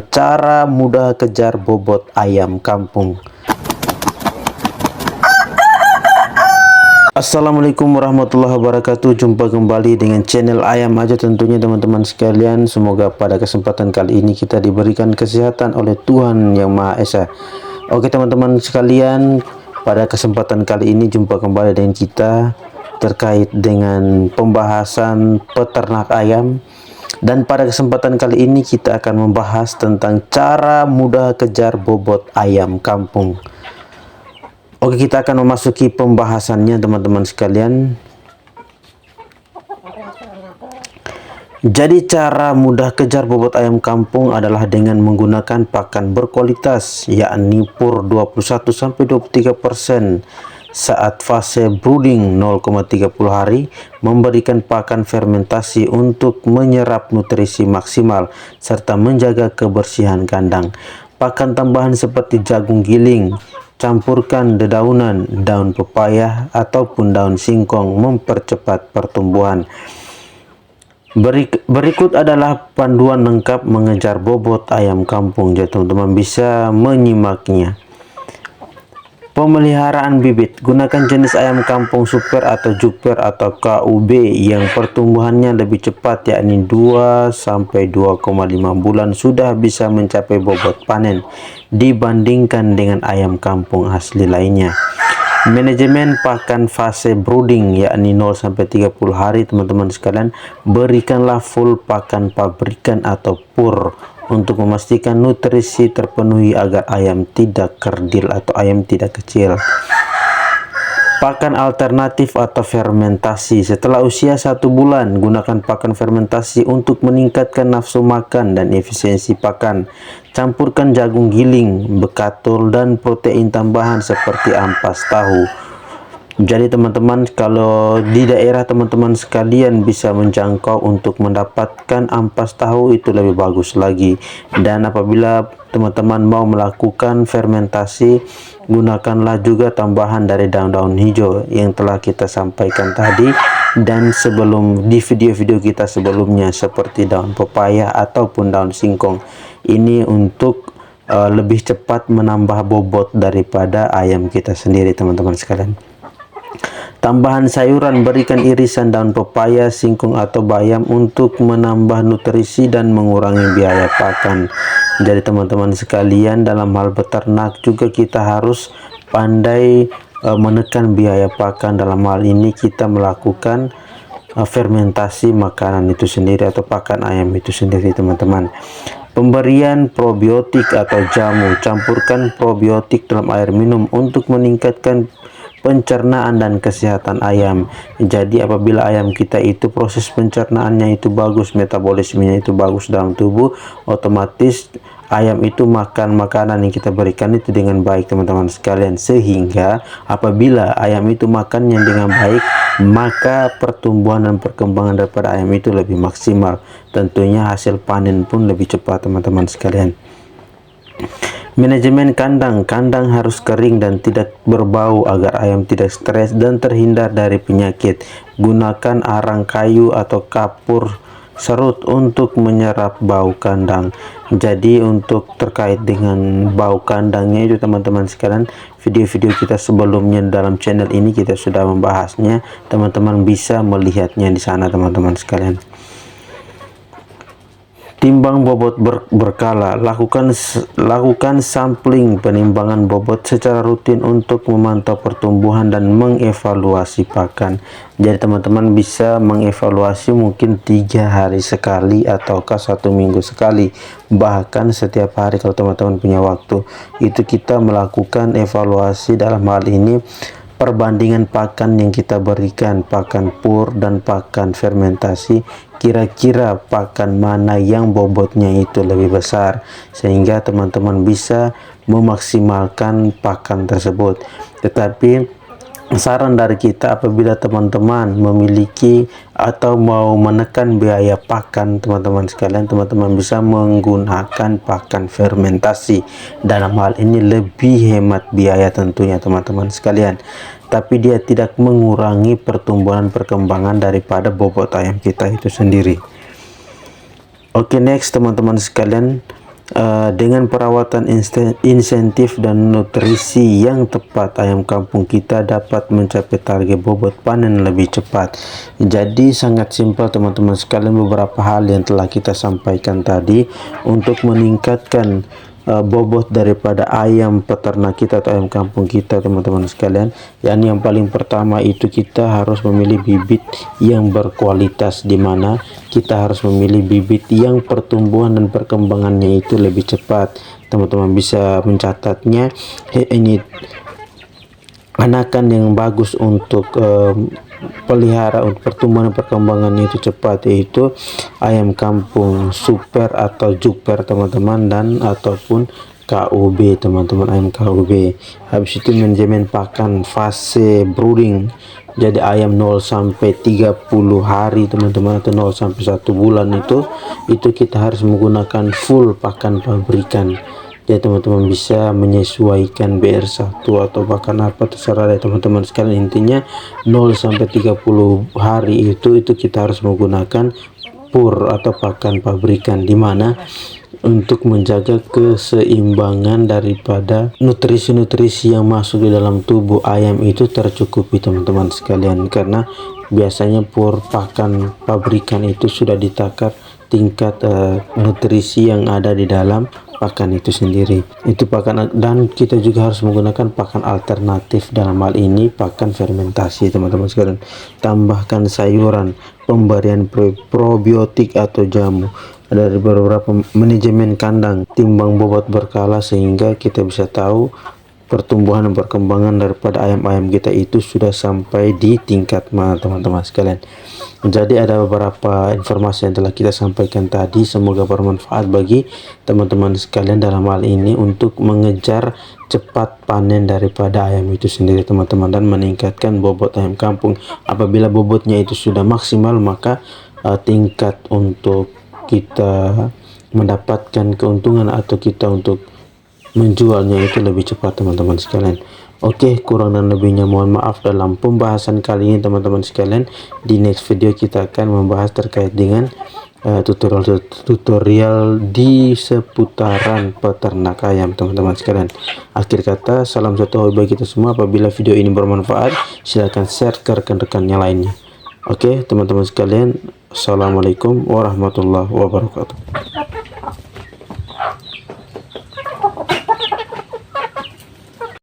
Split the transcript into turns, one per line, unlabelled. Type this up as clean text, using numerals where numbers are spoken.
Cara mudah kejar bobot ayam kampung. Assalamualaikum warahmatullahi wabarakatuh. Jumpa kembali dengan channel Ayam Aja tentunya teman-teman sekalian. Semoga pada kesempatan kali ini kita diberikan kesehatan oleh Tuhan Yang Maha Esa. Oke teman-teman sekalian, pada kesempatan kali ini jumpa kembali dengan kita terkait dengan pembahasan peternak ayam. Dan pada kesempatan kali ini kita akan membahas tentang cara mudah kejar bobot ayam kampung. Oke, kita akan memasuki pembahasannya teman-teman sekalian. Jadi cara mudah kejar bobot ayam kampung adalah dengan menggunakan pakan berkualitas, yakni PUR 21-23% saat fase brooding 0,30 hari, memberikan pakan fermentasi untuk menyerap nutrisi maksimal serta menjaga kebersihan kandang. Pakan tambahan seperti jagung giling, campurkan dedaunan, daun pepaya ataupun daun singkong mempercepat pertumbuhan. Berikut adalah panduan lengkap mengejar bobot ayam kampung. Jadi teman-teman bisa menyimaknya. Pemeliharaan bibit. Gunakan jenis ayam kampung super atau juper atau KUB yang pertumbuhannya lebih cepat, yakni 2-2,5 bulan sudah bisa mencapai bobot panen dibandingkan dengan ayam kampung asli lainnya. Manajemen pakan fase brooding, yakni 0-30 hari teman-teman sekalian. Berikanlah full pakan pabrikan atau PUR untuk memastikan nutrisi terpenuhi agar ayam tidak kerdil atau ayam tidak kecil. Pakan alternatif atau fermentasi. Setelah usia 1 bulan, gunakan pakan fermentasi untuk meningkatkan nafsu makan dan efisiensi pakan. Campurkan jagung giling, bekatul, dan protein tambahan seperti ampas tahu. Jadi teman-teman, kalau di daerah teman-teman sekalian bisa menjangkau untuk mendapatkan ampas tahu, itu lebih bagus lagi. Dan apabila teman-teman mau melakukan fermentasi, gunakanlah juga tambahan dari daun-daun hijau yang telah kita sampaikan tadi dan sebelum di video-video kita sebelumnya, seperti daun pepaya ataupun daun singkong. Ini untuk lebih cepat menambah bobot daripada ayam kita sendiri teman-teman sekalian. Tambahan sayuran, berikan irisan daun pepaya, singkong atau bayam untuk menambah nutrisi dan mengurangi biaya pakan. Jadi teman-teman sekalian, dalam hal beternak juga kita harus pandai menekan biaya pakan. Dalam hal ini kita melakukan fermentasi makanan itu sendiri atau pakan ayam itu sendiri teman-teman. Pemberian probiotik atau jamu. Campurkan probiotik dalam air minum untuk meningkatkan pencernaan dan kesehatan ayam. Jadi apabila ayam kita itu proses pencernaannya itu bagus, metabolismenya itu bagus dalam tubuh, otomatis ayam itu makan makanan yang kita berikan itu dengan baik teman-teman sekalian, sehingga apabila ayam itu makannya dengan baik, maka pertumbuhan dan perkembangan daripada ayam itu lebih maksimal. Tentunya hasil panen pun lebih cepat teman-teman sekalian. Manajemen kandang. Kandang harus kering dan tidak berbau agar ayam tidak stres dan terhindar dari penyakit. Gunakan arang kayu atau kapur serut untuk menyerap bau kandang. Jadi untuk terkait dengan bau kandangnya itu teman-teman sekalian, video-video kita sebelumnya dalam channel ini kita sudah membahasnya. Teman-teman bisa melihatnya di sana teman-teman sekalian. Timbang bobot berkala. Lakukan sampling penimbangan bobot secara rutin untuk memantau pertumbuhan dan mengevaluasi pakan. Jadi teman-teman bisa mengevaluasi mungkin 3 hari sekali ataukah 1 minggu sekali, bahkan setiap hari kalau teman-teman punya waktu. Itu kita melakukan evaluasi. Dalam hal ini perbandingan pakan yang kita berikan, pakan PUR dan pakan fermentasi, kira-kira pakan mana yang bobotnya itu lebih besar, sehingga teman-teman bisa memaksimalkan pakan tersebut. Tetapi saran dari kita, apabila teman-teman memiliki atau mau menekan biaya pakan teman-teman sekalian, teman-teman bisa menggunakan pakan fermentasi. Dalam hal ini lebih hemat biaya tentunya teman-teman sekalian, tapi dia tidak mengurangi pertumbuhan perkembangan daripada bobot ayam kita itu sendiri. Oke, next teman-teman sekalian, Dengan perawatan insentif dan nutrisi yang tepat, ayam kampung kita dapat mencapai target bobot panen lebih cepat. Jadi sangat simpel teman-teman sekalian, beberapa hal yang telah kita sampaikan tadi untuk meningkatkan bobot daripada ayam peternak kita atau ayam kampung kita teman-teman sekalian. Yang paling pertama itu kita harus memilih bibit yang berkualitas, di mana kita harus memilih bibit yang pertumbuhan dan perkembangannya itu lebih cepat. Teman-teman bisa mencatatnya. Ini anakan yang bagus untuk pelihara untuk pertumbuhan dan perkembangannya itu cepat, yaitu ayam kampung super atau jukper teman-teman, dan ataupun KUB teman-teman, ayam KUB. Habis itu manajemen pakan fase brooding, jadi ayam 0 sampai 30 hari teman-teman, atau 0 sampai 1 bulan itu kita harus menggunakan full pakan pabrikan. Ya teman-teman bisa menyesuaikan BR1 atau bahkan apa terserah ya teman-teman sekalian. Intinya 0 sampai 30 hari itu kita harus menggunakan pur atau pakan pabrikan, dimana untuk menjaga keseimbangan daripada nutrisi-nutrisi yang masuk di dalam tubuh ayam itu tercukupi teman-teman sekalian. Karena biasanya pur pakan pabrikan itu sudah ditakar tingkat nutrisi yang ada di dalam pakan itu sendiri. Itu pakan, dan kita juga harus menggunakan pakan alternatif, dalam hal ini pakan fermentasi teman-teman sekalian. Tambahkan sayuran, pemberian probiotik atau jamu. Dari beberapa manajemen kandang, timbang bobot berkala, sehingga kita bisa tahu pertumbuhan dan perkembangan daripada ayam-ayam kita itu sudah sampai di tingkat mana teman-teman sekalian. Jadi ada beberapa informasi yang telah kita sampaikan tadi, semoga bermanfaat bagi teman-teman sekalian dalam hal ini untuk mengejar cepat panen daripada ayam itu sendiri teman-teman, dan meningkatkan bobot ayam kampung. Apabila bobotnya itu sudah maksimal, maka tingkat untuk kita mendapatkan keuntungan atau kita untuk menjualnya itu lebih cepat teman-teman sekalian. Oke, kurang dan lebihnya mohon maaf dalam pembahasan kali ini teman-teman sekalian. Di next video kita akan membahas terkait dengan tutorial di seputaran peternak ayam teman-teman sekalian. Akhir kata, salam satu hobi bagi kita semua. Apabila video ini bermanfaat, silahkan share ke rekan-rekannya lainnya. Oke teman-teman sekalian, assalamualaikum warahmatullahi wabarakatuh.